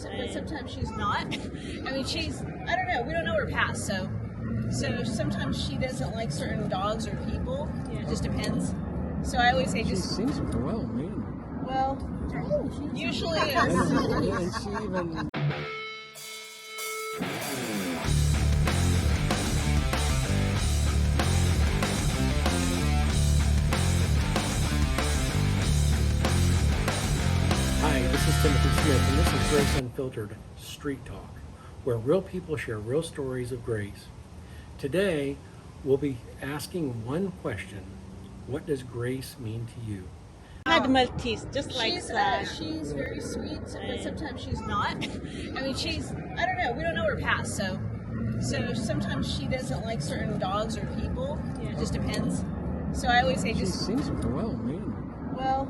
but sometimes she's not. I mean, I don't know, we don't know her past, so sometimes she doesn't like certain dogs or people. It just depends. So I always say She seems well-mannered. Well, usually And she even... Hi, this is Timothy Smith, and this is Grace Unfiltered Street Talk, where real people share real stories of grace. Today, we'll be asking one question. What does grace mean to you? I had Maltese, just like that. She's very sweet, but sometimes she's not. I mean, I don't know, we don't know her past, so sometimes she doesn't like certain dogs or people. It just depends. So I always say She seems well-mannered. Well,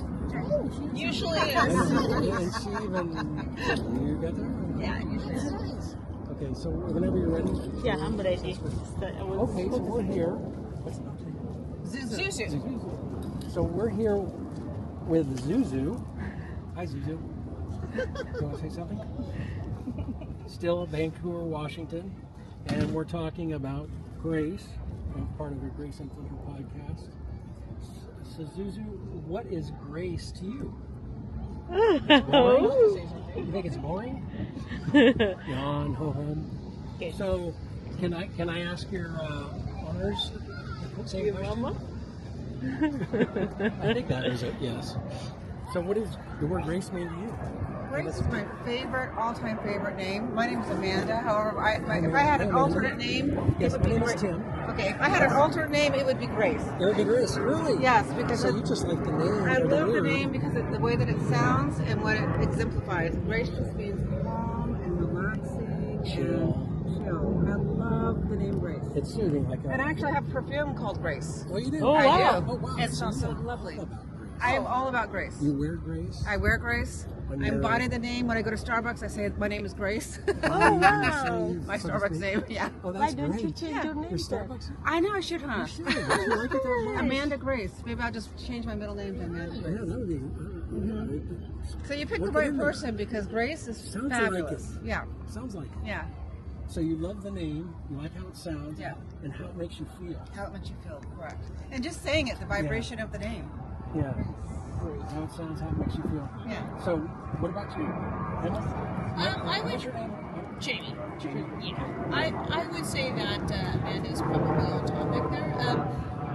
usually And she even... You got that? Yeah, usually it's nice. Okay, so whenever you're ready. Yeah, I'm ready. Okay, so we're here. What's the name? Zuzzu. So we're here with Zuzzu. Hi, Zuzzu. You want to say something? Still Vancouver, Washington. And we're talking about Grace, part of the Grace Unfiltered podcast. So Zuzzu, what is grace to you? Boring? You think it's boring? Yawn, ho hum. Okay. So, can I ask your honors the same question? Mama? I think that is it. Yes. So, what does the word grace mean to you? Grace is my all-time favorite name. My name is Amanda. However, if I had an alternate name, Yes, it my would be name is Grace. Tim. Okay, if I had an alternate name, it would be Grace. It would be Grace, really? Yes, because So you just like the name. I or love the word. name because of the way that it sounds and what it exemplifies. Grace just means calm and relaxing Chill. and chill. I love the name Grace. It's soothing, like a. And I actually have perfume called Grace. Oh, you do? Oh, I wow. do. Oh, wow. It smells so you're lovely. all about grace. I am all about Grace. You wear grace? I wear Grace. When I you're- embody the name. When I go to Starbucks, I say my name is Grace. Oh, wow. My Starbucks name, yeah. Oh, Why that's don't you great. change your name Your then? Starbucks? I know I should, huh? You should. Don't you like it that much? Amanda Grace. Maybe I'll just change my middle name to Amanda Yeah, Grace. that would be. So you picked Look the right at that. person because Grace is Sounds fabulous. like it. Yeah, Sounds like it. yeah. So you love the name, you like how it sounds, Yeah. and how it makes you feel. How it makes you feel, correct. And just saying it, the vibration of the name. Yeah. How it sounds, how it makes you feel. Yeah. So, what about you? Emma? I What's would, your name? Jamie. Jamie. Yeah, I would say that Amanda is probably on topic there.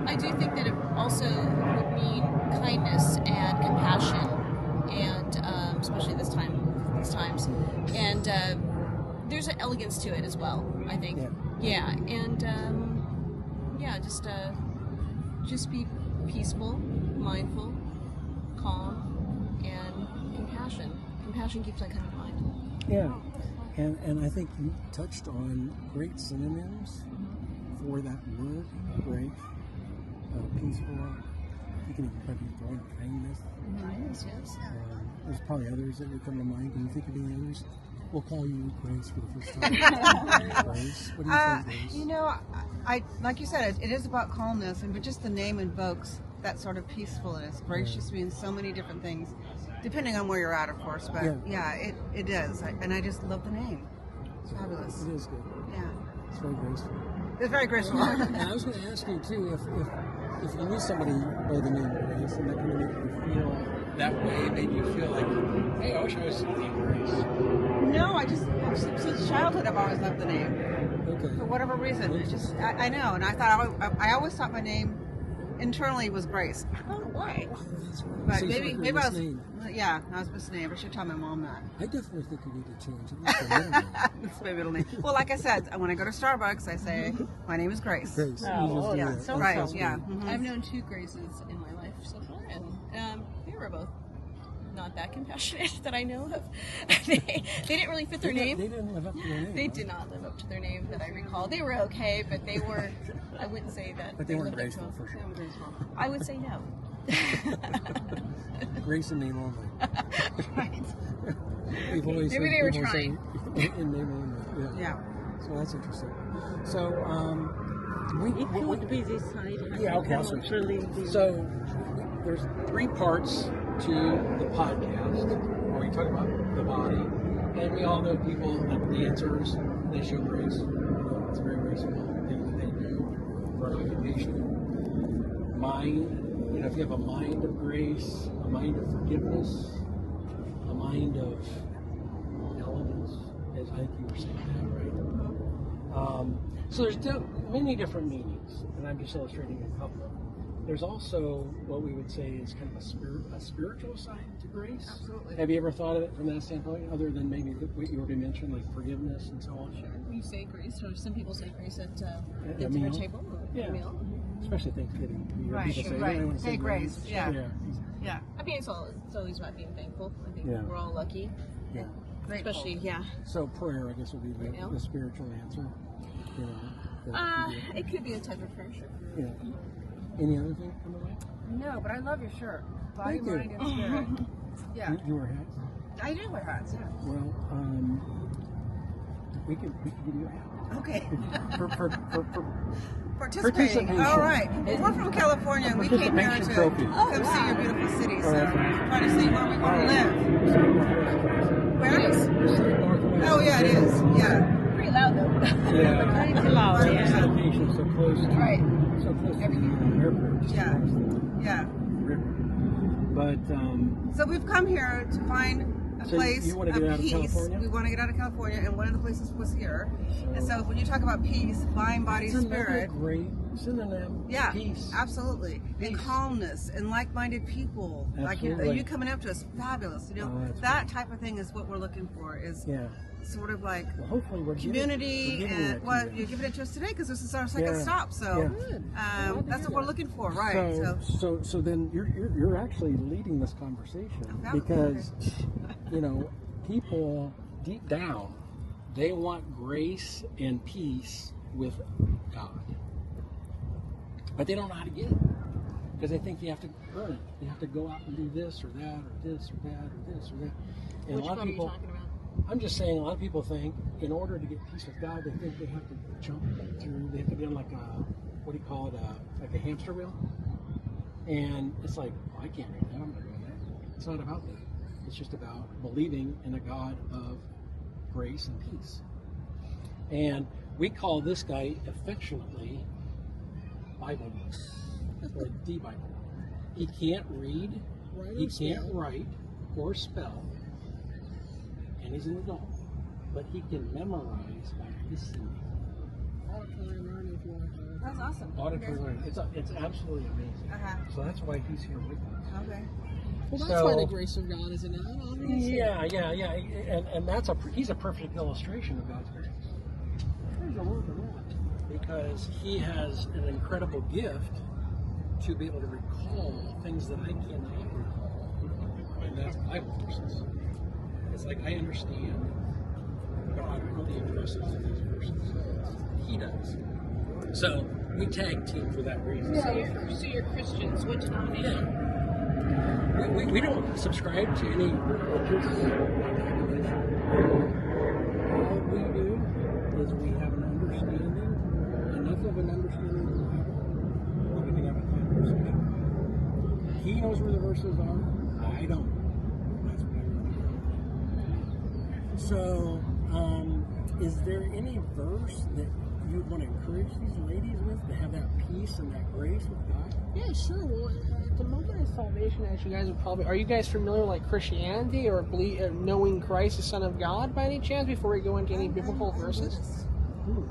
I do think that it also would mean kindness and compassion, and especially these times, and there's an elegance to it as well. I think. Yeah, and just be peaceful, mindful, calm, and compassion. Compassion keeps that kind of mind. Yeah. And I think you touched on great synonyms for that word, grace, peaceful. You can even probably throw in kindness. Kindness, yes. There's probably others that would come to mind. Can you think of any others? We'll call you Grace for the first time. Grace, what do you think, Grace? You know, I like you said, it is about calmness, but just the name invokes that sort of peacefulness. Grace just means so many different things, depending on where you're at, of course. But yeah, it is, and I just love the name. It's fabulous. It is good. Yeah, It's very graceful. it's very graceful. And I was going to ask you too, if you knew somebody by the name Grace and that kind of made you feel that way, made you feel like, hey, I wish I was named Grace. No, since childhood I've always loved the name. Okay. For whatever reason, I know, and I always thought my name internally was Grace. Oh, why? But So you maybe feel like I you're was, misnamed. I was misnamed. I should tell my mom that. I definitely think you need to change it. At least a little bit. That's my middle name. Well, like I said, when I go to Starbucks, I say my name is Grace. Grace. Oh, You just do Yeah, that. so That right. sounds Yeah. good. Mhm. I've known two Graces in my life so far, and they were both not that compassionate that I know of. they didn't really fit their name. They didn't live up to their name. They huh? did not live up to their name that I recall. They were okay, but they were. I wouldn't say that. But they weren't lived up to graceful them. for sure. They weren't graceful. I would say no. Grace in name only. Right. We've always Maybe heard they were people trying. say in name only. Yeah. Yeah. So that's interesting. So It could be decided. Yeah, okay, I'll switch. So there's 3 parts to the podcast where we talk about the body, And we all know people, like dancers, they show grace. It's very graceful. Things that they do for an occupation. Mind, if you have a mind of grace, a mind of forgiveness, a mind of elegance, as I think you were saying that, right? So there's many different meanings, and I'm just illustrating a couple. There's also what we would say is kind of a spiritual side to grace. Absolutely. Have you ever thought of it from that standpoint, other than maybe what you already mentioned, like forgiveness and so on? Sure. You say grace, or some people say grace at a dinner meal? table or Yeah. a meal. Especially Thanksgiving. You hear Right, people say, right. "I want to Say say grace." Yeah. Yeah. I mean, it's always about being thankful. I think Yeah. we're all lucky, Yeah. Grateful. especially So prayer, I guess, would be the spiritual answer. You know, It could be a type of prayer. Sure. yeah. Any other thing on the way? No, but I love your shirt. Body, Thank you. mind, and spirit. Yeah. You wear hats? I do wear hats, yeah. Well, we can give you a hat. Okay. for Participating. Participation. All right. Well, we're from California, and we came here Participation to trophy. come see your beautiful city. So, All right. trying to see where we want to live. Where? Northwest. Oh, yeah, it is. Yeah. Pretty loud though. Yeah. Pretty loud, yeah. Location so close to Right. so close to the airport. Just Yeah. across the Yeah. river. But So we've come here to find a So place you wanna of get out of peace. California? We want to get out of California, and one of the places was here. And so when you talk about peace, mind, body, it's another spirit, great synonym. yeah, Peace. absolutely, and Peace. calmness, and like-minded people. Like Absolutely. you coming up to us, fabulous. You know, Oh, that's that type of thing is what we're looking for. Is Yeah. sort of like Well, hopefully we're community, giving and it to well, you. you're giving it to us today because this is our second Yeah. stop. So Yeah. that's what we're looking for, right? So then you're actually leading this conversation Okay. because people deep down, they want grace and peace with God, but they don't know how to get it because they think you have to earn it. You have to go out and do this or that or this or that or this or that. And Which a lot one of are you people. talking about? I'm just saying, a lot of people think in order to get peace with God, they think they have to jump through, they have to get on like like a hamster wheel. And it's like, well, I can't read that, I'm not doing that. It's not about that. It's just about believing in a God of grace and peace. And we call this guy affectionately Bible or the Bible. He can't read, he can't write or spell. And he's an adult, but he can memorize by listening. Auditory learning, if you want to. That's awesome. Auditory learning. It's absolutely amazing. Uh-huh. So that's why he's here with us. Okay. Well, that's So- why the grace of God is in that, obviously. Yeah. And he's a perfect illustration of God's grace. There's a word for that. Because he has an incredible gift to be able to recall things that I cannot recall. And that's Bible verses. It's like I understand God, I know the addresses of these verses. He does. So we tag team for that reason. So you're Christians. What denomination? Yeah. We don't subscribe to any religious denomination. All we do is we have an understanding, enough of an understanding of the Bible that we can have a conversation. He knows where the verses are. I don't. That's what I really do. So, is there any verse that you would want to encourage these ladies with to have that peace and that grace with God? Yeah, sure. Well, at the moment of salvation, as you guys are you guys familiar with like Christianity or knowing Christ, the Son of God, by any chance? Before we go into any biblical verses.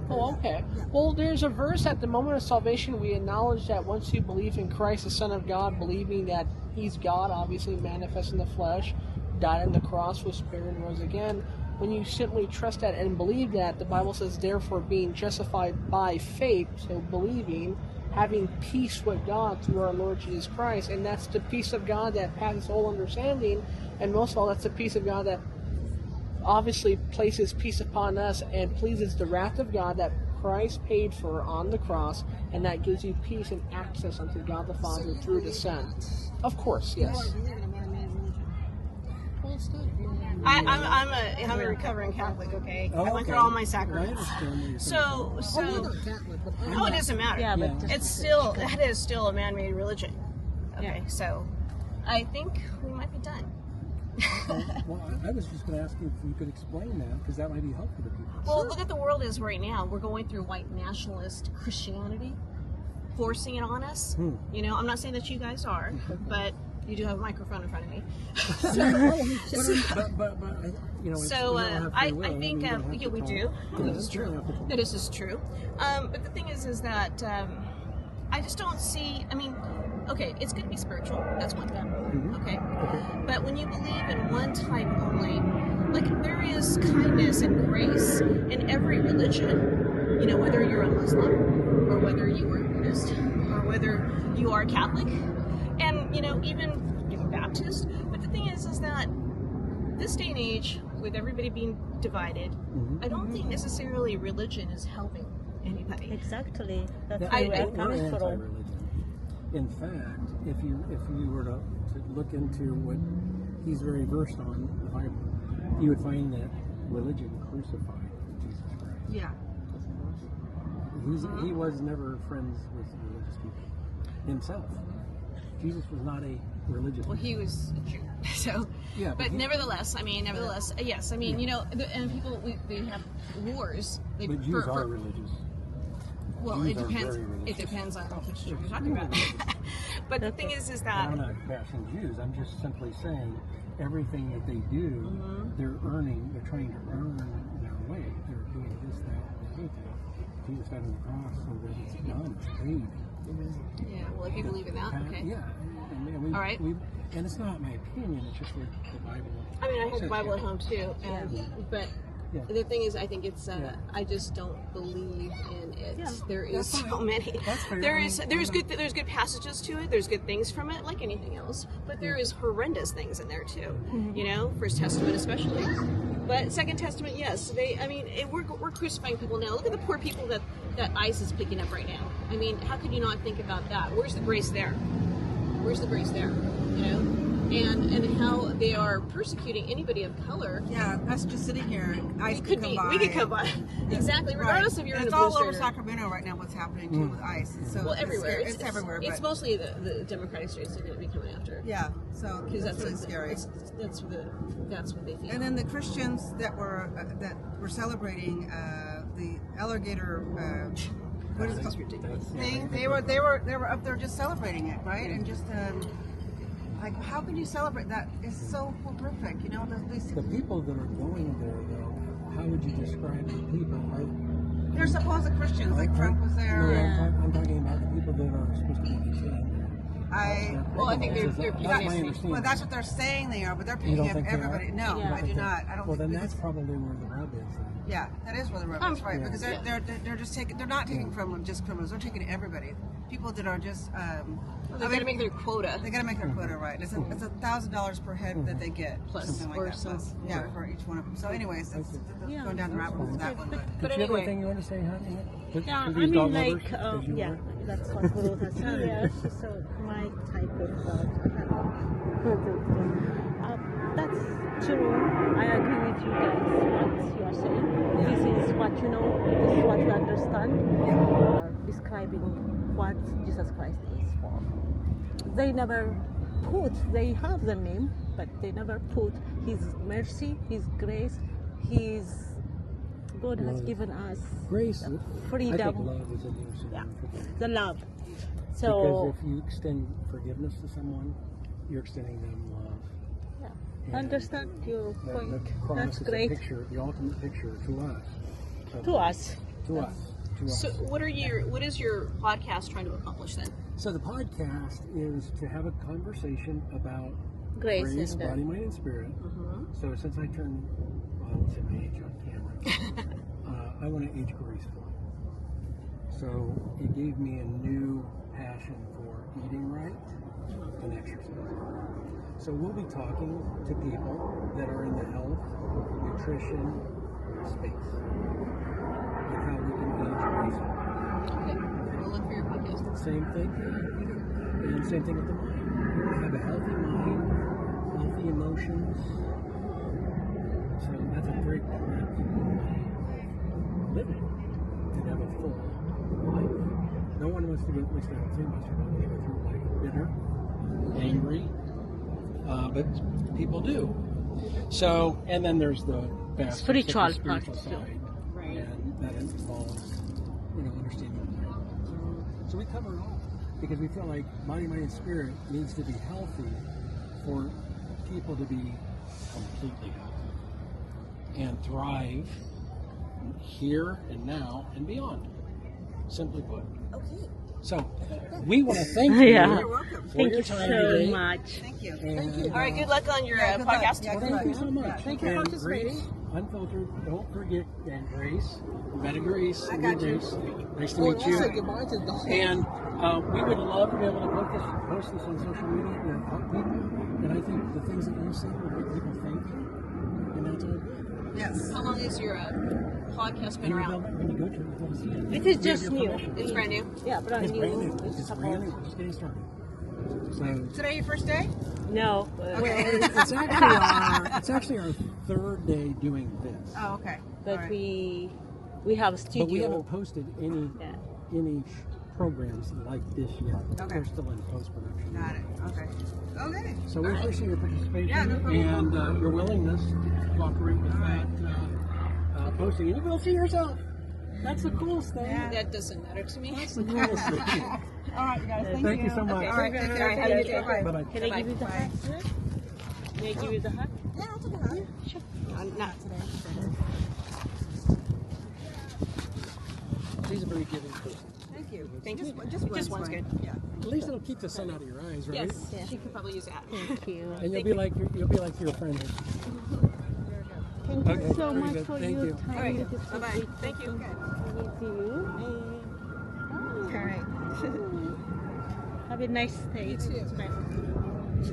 Oh, okay. Well, there's a verse at the moment of salvation. We acknowledge that once you believe in Christ, the Son of God, believing that He's God, obviously manifest in the flesh, died on the cross, was buried, and rose again. When you simply trust that and believe that, the Bible says, therefore, being justified by faith, so believing, having peace with God through our Lord Jesus Christ. And that's the peace of God that passes all understanding. And most of all, that's the peace of God that obviously places peace upon us and pleases the wrath of God that Christ paid for on the cross, and that gives you peace and access unto God the Father through the Son. Of course, yes. I'm a recovering Catholic. Okay, I went through all my sacraments. So oh, it doesn't matter. Yeah, but That is still a man-made religion. Okay, so I think we might be done. Well, I was just going to ask you if you could explain that, because that might be helpful to people. Well, look at the world is right now. We're going through white nationalist Christianity, forcing it on us. You know, I'm not saying that you guys are, but you do have a microphone in front of me. But you know, So we all have I free will, think we don't have yeah, to we talk. do. Yeah, This is true. That is true. But the thing is that I just don't see. I mean, okay, it's good to be spiritual. That's one thing. Okay, but when you believe in one type only, like there is kindness and grace in every religion. You know, whether you're a Muslim or whether you are Buddhist or whether you are Catholic, and you know even Baptist. But the thing is that this day and age, with everybody being divided, I don't think necessarily religion is helping anybody. Exactly. That's That- where we're we're coming from. anti-religion. In fact, if you were to look into what he's very versed on, the Bible, you would find that religion crucified Jesus Christ. Yeah. He was never friends with religious people himself. Jesus was not a religious. Well, he was a Jew, so. Yeah, But nevertheless, yes. I mean, you know, and people they have wars. But Jews are religious. Well, Jews it are depends. very religious. It depends on which Jew you're talking about. But the thing is And that I'm not bashing Jews. I'm just simply saying everything that they do, they're trying to earn their way. They're doing this, that, and the other thing. Jesus got on the cross so that it's done, it's paid. yeah. Well, if you believe in that, okay. Yeah. And All right. And it's not my opinion, it's just what the Bible I mean, I have the says Bible at here. home too, and but. Yeah. The thing is, I think it's. Yeah. I just don't believe in it. Yeah. There is That's so fine. many. That's fair. There's good passages to it. There's good things from it, like anything else. But there is horrendous things in there too. You know, First Testament especially. But Second Testament, yes. We're crucifying people now. Look at the poor people that ICE is picking up right now. I mean, how could you not think about that? Where's the grace there? Where's the grace there? You know. And how they are persecuting anybody of color. Yeah, us just sitting here, ICE We could come by. Exactly, regardless if you're in It's a all blue over shirt or- Sacramento right now. What's happening too with ICE? So Well, everywhere. It's everywhere. It's but, mostly the Democratic states they're going to be coming after. yeah. So Because that's really scary. That's what they feel. And then the Christians that were celebrating the alligator. What is it That's called? ridiculous. Thing? They were up there just celebrating it, right? And just like, how can you celebrate that? It's so horrific, you know. The people that are going there, though, how would you describe the people? They're supposed Christians, like Trump was there. No, I'm talking about the people that are supposed to be detained. Well, I think they're That's my understanding. Well, that's what they're saying they are, but they're You picking don't up think they are? everybody. No, Yeah. I do not. I don't. Well, think then that's probably where the rub is. Then. Yeah, that is where the rub is, right? Yeah. Because they're just taking. They're not taking from just criminals. They're taking everybody. People that are just. They got to make their quota. They got to make their quota, right? It's $1,000 per head that they get, Plus, something like or that. some Plus, yeah, for each one of them. So, anyways, that's Yeah. going down the rabbit hole with that one. But But Did you have anyway. anything you want to say, honey? Yeah, To I these mean, dog like, lovers, as you yeah, were? that's what Guru has said. Yeah, so my type of that's true. I agree with you guys, what you are saying. This is what you know, this is what you understand. Describing what Jesus Christ is for. They never they have the name, but they never put His mercy, His grace, God has Love. given us Grace. freedom. I think love is a new synonym Yeah. for grace. The love. Because So, if you extend forgiveness to someone, you're extending them love. yeah. And Understand your The point. cross That's is great. a picture, the ultimate picture to us. To us. To us. To us. So, what is your podcast trying to accomplish then? So the podcast is to have a conversation about Grace and body, mind, and spirit. So since I turned, well, I won't say my age on camera, I want to age gracefully. So it gave me a new passion for eating right and exercise. So we'll be talking to people that are in the health, nutrition space, and how we can age gracefully. Okay, we'll look for your podcast. Same thing, and same thing with the mind. You want to have a healthy mind, healthy emotions. So that's a great part of living, to have a full life. No one wants to get, at least I don't think most people want to go through life bitter, angry. But people do. So, and then there's the Spiritual part, spiritual too. side, and that involves, understanding the Bible. So we cover it all because we feel like body, mind, and spirit needs to be healthy for people to be completely healthy and thrive here and now and beyond. Simply put. Okay. So we want to thank you Yeah. You're welcome. for Thank your you time so today. much. Thank you. And, All right, good luck on your Yeah, good luck. podcast. Yeah, Well, good thank you luck. so much. Thank you for And participating. Grace Unfiltered, don't forget, and Grace, met a Grace. I got you. Grace. Nice to Oh, meet and also you. goodbye to Dawn. And we would love to be able to post this on social media to help people. And I think the things that you say will make people think, and that's all good. Yes. How long has your podcast been around? When you go to it, you'll see it. It is We have just your new. permission. It's brand new. Yeah, brand It's new. brand new. It's It's about- brand new. We're just getting started. So Today your first day? No. it's actually our third day doing this. Oh, okay. But All right. we have a studio. But we haven't posted any Yeah. programs like this yet. Okay. They're still in post-production. Got it. Okay. Okay. So we appreciate your participation Yeah, no problem. and your willingness to cooperate with that posting. And you will see yourself. That's the coolest thing. Yeah. That doesn't matter to me. That's the coolest thing. All right, you guys. Thank, Thank you so much. All right. Take care. All right, have a good day. Bye-bye. Bye-bye. Can I give you the Bye. hat? Can I give you the hat? Yeah, I'll take a hug. Sure. Not today. She's a very giving person. Thank you. Thank you. Just one's fine. good. Yeah. At least it'll keep the sun out of your eyes, right? Yes, Yeah. she could probably use that. Thank you. And you'll be like your friend. Thank you Okay, so very much good. for Thank your you. time. All right. It is so Bye-bye. great Thank you. to meet you. All right. Have a nice day. You too. Bye.